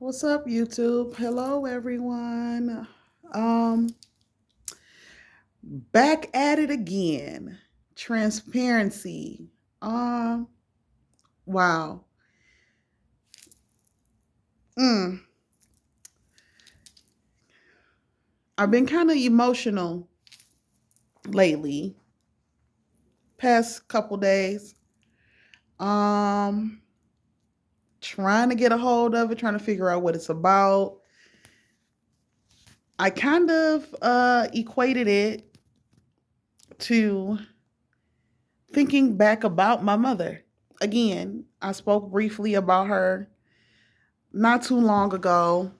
What's up, YouTube? Hello, everyone. Um, Back at it again. Transparency. Um, wow. Mm. I've been kind of emotional lately, past couple days. Um, Trying to get a hold of it, trying to figure out what it's about. I kind of equated it to thinking back about my mother. Again, I spoke briefly about her not too long ago.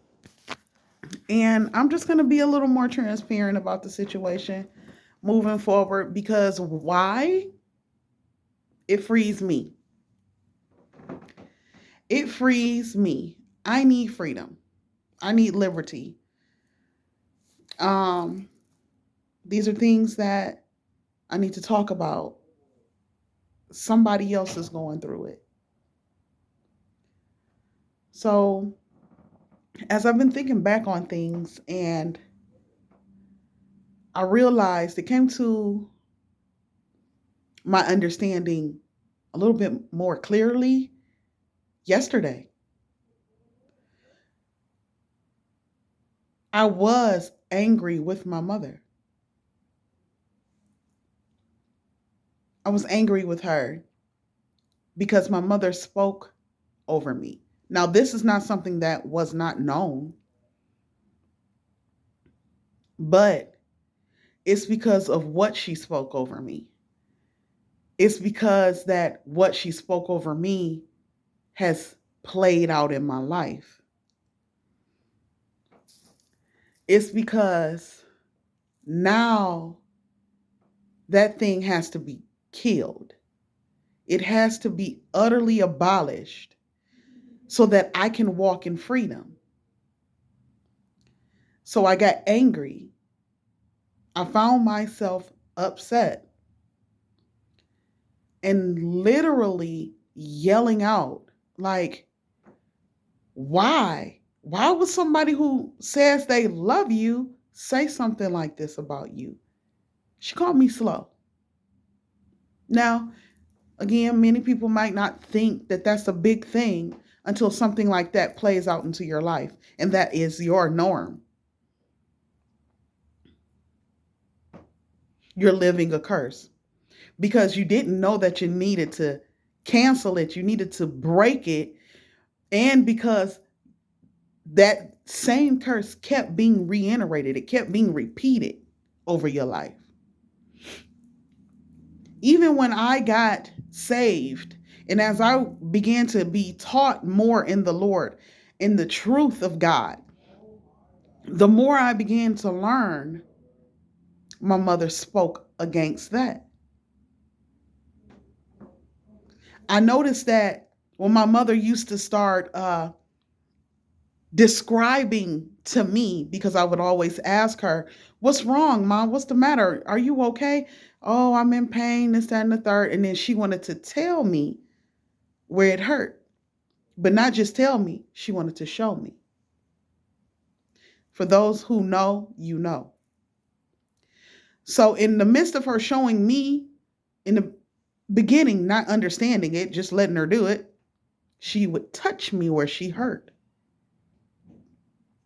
And I'm just going to be a little more transparent about the situation moving forward because why? It frees me. It frees me. I need freedom. I need liberty. Um, these are things that I need to talk about. Somebody else is going through it. So, as I've been thinking back on things and I realized it came to my understanding a little bit more clearly yesterday. I was angry with my mother. I was angry with her because my mother spoke over me. Now, this is not something that was not known, but it's because of what she spoke over me. It's because that what she spoke over me has played out in my life. It's because now that thing has to be killed. It has to be utterly abolished so that I can walk in freedom. So I got angry. I found myself upset and literally yelling out, like, why? Why would somebody who says they love you say something like this about you? She called me slow. Now, again, many people might not think that that's a big thing until something like that plays out into your life, and that is your norm. You're living a curse because you didn't know that you needed to cancel it, you needed to break it, and because that same curse kept being reiterated, it kept being repeated over your life. Even when I got saved, and as I began to be taught more in the Lord, in the truth of God, the more I began to learn, my mother spoke against that. I noticed that when my mother used to start describing to me, because I would always ask her, "What's wrong, Mom? What's the matter? Are you okay?" "Oh, I'm in pain, this, that, and the third." And then she wanted to tell me where it hurt, but not just tell me, she wanted to show me. For those who know, you know. So, in the midst of her showing me, in the beginning, not understanding it, just letting her do it, she would touch me where she hurt.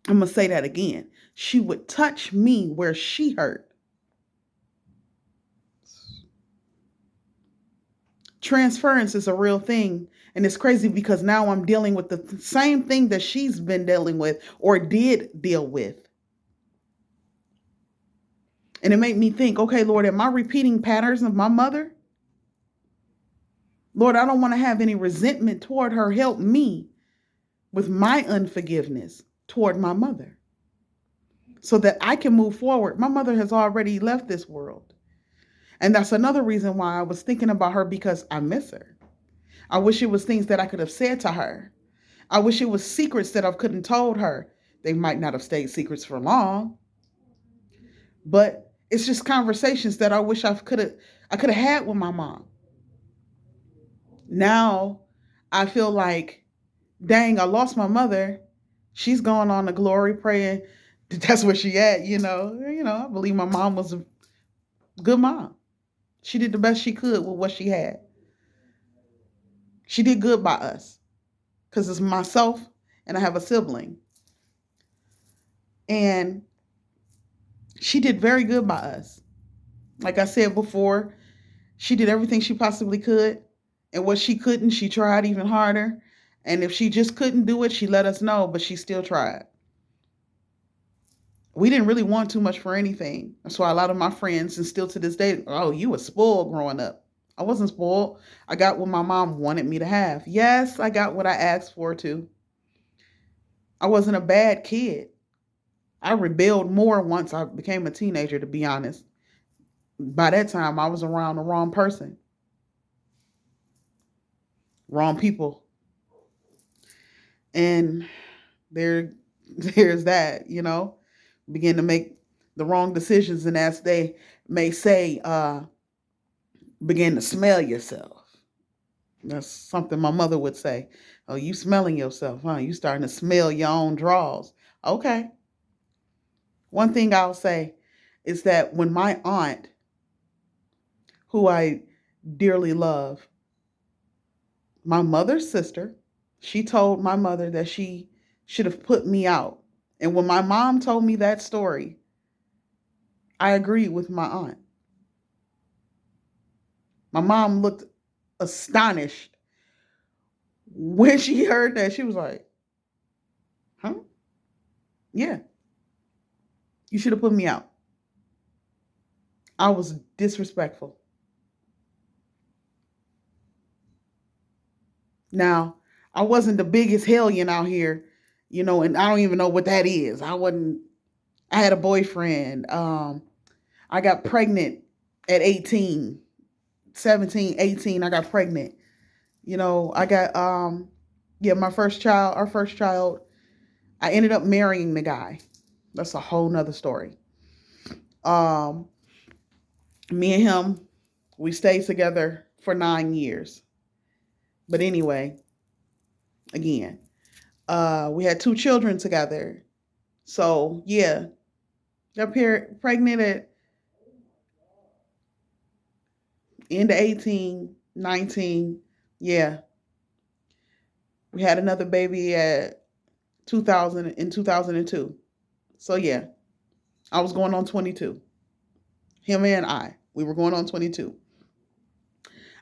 I'm going to say that again. She would touch me where she hurt. Transference is a real thing. And it's crazy because now I'm dealing with the same thing that she's been dealing with or did deal with. And it made me think, okay, Lord, am I repeating patterns of my mother? Lord, I don't want to have any resentment toward her. Help me with my unforgiveness toward my mother so that I can move forward. My mother has already left this world. And that's another reason why I was thinking about her because I miss her. I wish it was things that I could have said to her. I wish it was secrets that I couldn't told her. They might not have stayed secrets for long, but it's just conversations that I wish I could have had with my mom. Now I feel like, dang, I lost my mother. She's going on to glory praying. That's where she at, you know. I believe my mom was a good mom. She did the best she could with what she had. She did good by us because it's myself and I have a sibling. And she did very good by us. Like I said before, she did everything she possibly could. And what she couldn't, she tried even harder. And if she just couldn't do it, she let us know, but she still tried. We didn't really want too much for anything. That's why a lot of my friends, and still to this day, oh, you were spoiled growing up. I wasn't spoiled. I got what my mom wanted me to have. Yes, I got what I asked for too. I wasn't a bad kid. I rebelled more once I became a teenager, to be honest. By that time, I was around the wrong person, wrong people. And there's that. Begin to make the wrong decisions. And as they may say, begin to smell yourself. That's something my mother would say. Oh, you smelling yourself, huh? You starting to smell your own draws. Okay. One thing I'll say is that when my aunt, who I dearly love, my mother's sister, she told my mother that she should have put me out. And when my mom told me that story, I agreed with my aunt. My mom looked astonished when she heard that. She was like, huh? Yeah, you should have put me out. I was disrespectful. Now, I wasn't the biggest hellion out here, and I don't even know what that is. I had a boyfriend. I got pregnant at 18, 17, 18. I got pregnant. I got, yeah, our first child, I ended up marrying the guy. That's a whole nother story. Um, Me and him, we stayed together for 9 years. But anyway, again, we had 2 children together. So yeah, got pregnant at end of 18, 19. Yeah, we had another baby at 2000 in 2002. So yeah, I was going on 22. Him and we were going on 22.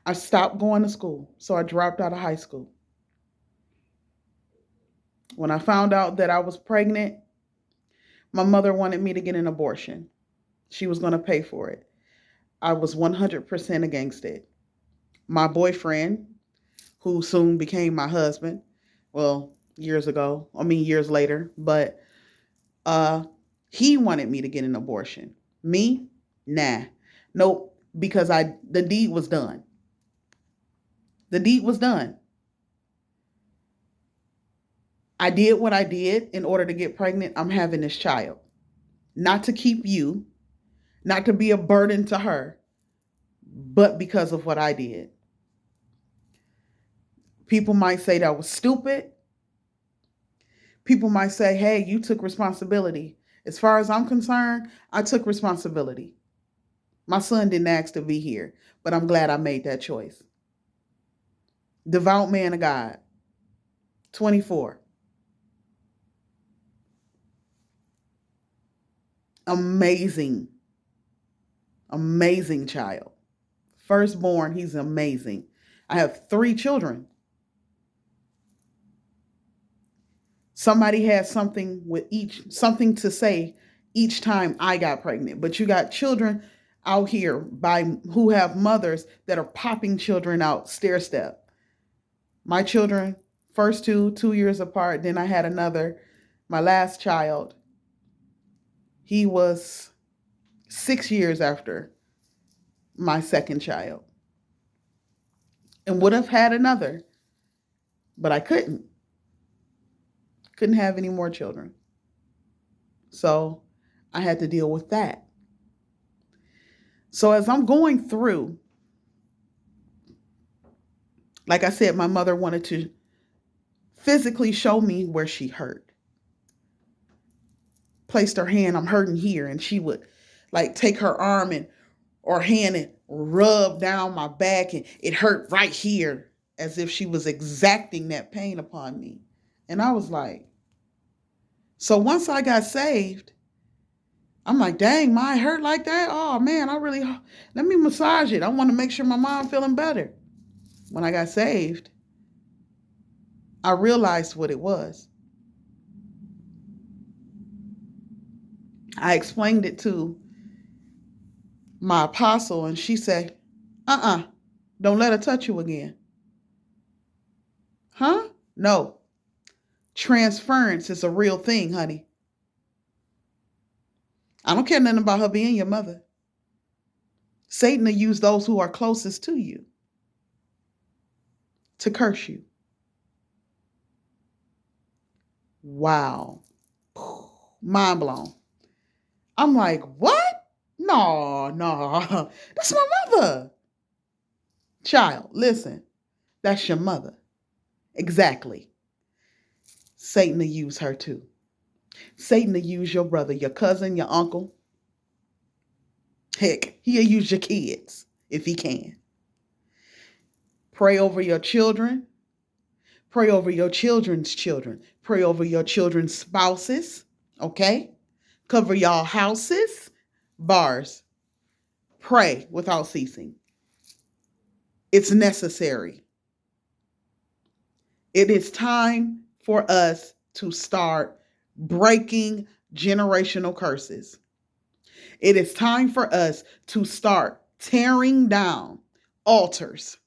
I stopped going to school, so I dropped out of high school. When I found out that I was pregnant, my mother wanted me to get an abortion. She was going to pay for it. I was 100% against it. My boyfriend, who soon became my husband, well, years later, but he wanted me to get an abortion. Me? Nah. Nope, because the deed was done. The deed was done. I did what I did in order to get pregnant. I'm having this child. Not to keep you, not to be a burden to her, but because of what I did. People might say that was stupid. People might say, hey, you took responsibility. As far as I'm concerned, I took responsibility. My son didn't ask to be here, but I'm glad I made that choice. Devout man of God, 24. Amazing, amazing child. Firstborn, he's amazing. I have 3 children. Somebody has something to say each time I got pregnant. But you got children out here who have mothers that are popping children out stair step. My children, first 2 years apart. Then I had another, my last child. He was 6 years after my second child. And would have had another, but I couldn't. Couldn't have any more children. So I had to deal with that. So as I'm going through, like I said, my mother wanted to physically show me where she hurt. placed her hand, I'm hurting here, and she would like take her arm and or hand and rub down my back, and it hurt right here, as if she was exacting that pain upon me. And I was like, so once I got saved, I'm like, dang, my hurt like that? Oh man, let me massage it. I want to make sure my mom feeling better. When I got saved, I realized what it was. I explained it to my apostle, and she said, don't let her touch you again. Huh? No. Transference is a real thing, honey. I don't care nothing about her being your mother. Satan will use those who are closest to you to curse you. Wow. Mind blown. I'm like, what? No. That's my mother. Child, listen. That's your mother. Exactly. Satan will use her too. Satan will use your brother, your cousin, your uncle. Heck, he'll use your kids if he can. Pray over your children. Pray over your children's children. Pray over your children's spouses. Okay? Cover y'all houses. Bars. Pray without ceasing. It's necessary. It is time for us to start breaking generational curses. It is time for us to start tearing down altars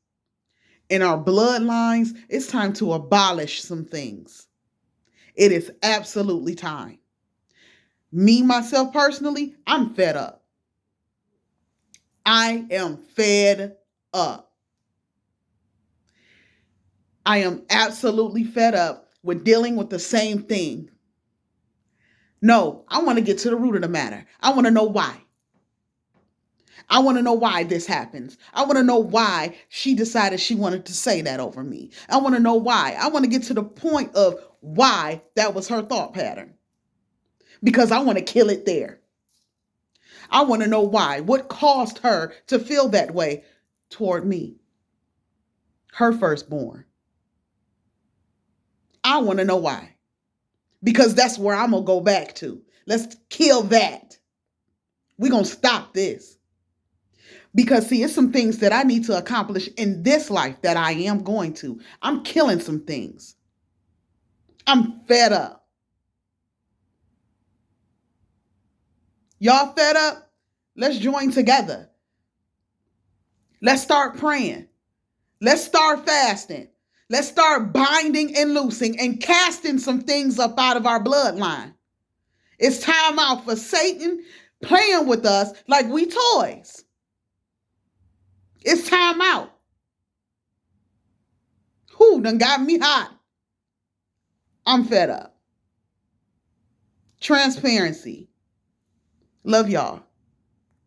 in our bloodlines. It's time to abolish some things. It is absolutely time. Me, myself personally, I'm fed up. I am fed up. I am absolutely fed up with dealing with the same thing. No, I want to get to the root of the matter. I want to know why. I want to know why this happens. I want to know why she decided she wanted to say that over me. I want to know why. I want to get to the point of why that was her thought pattern. Because I want to kill it there. I want to know why. What caused her to feel that way toward me? Her firstborn. I want to know why. Because that's where I'm going to go back to. Let's kill that. We're going to stop this. Because, see, it's some things that I need to accomplish in this life that I am going to. I'm killing some things. I'm fed up. Y'all fed up? Let's join together. Let's start praying. Let's start fasting. Let's start binding and loosing and casting some things up out of our bloodline. It's time out for Satan playing with us like we toys. It's time out. Who done got me hot? I'm fed up. Transparency. Love y'all.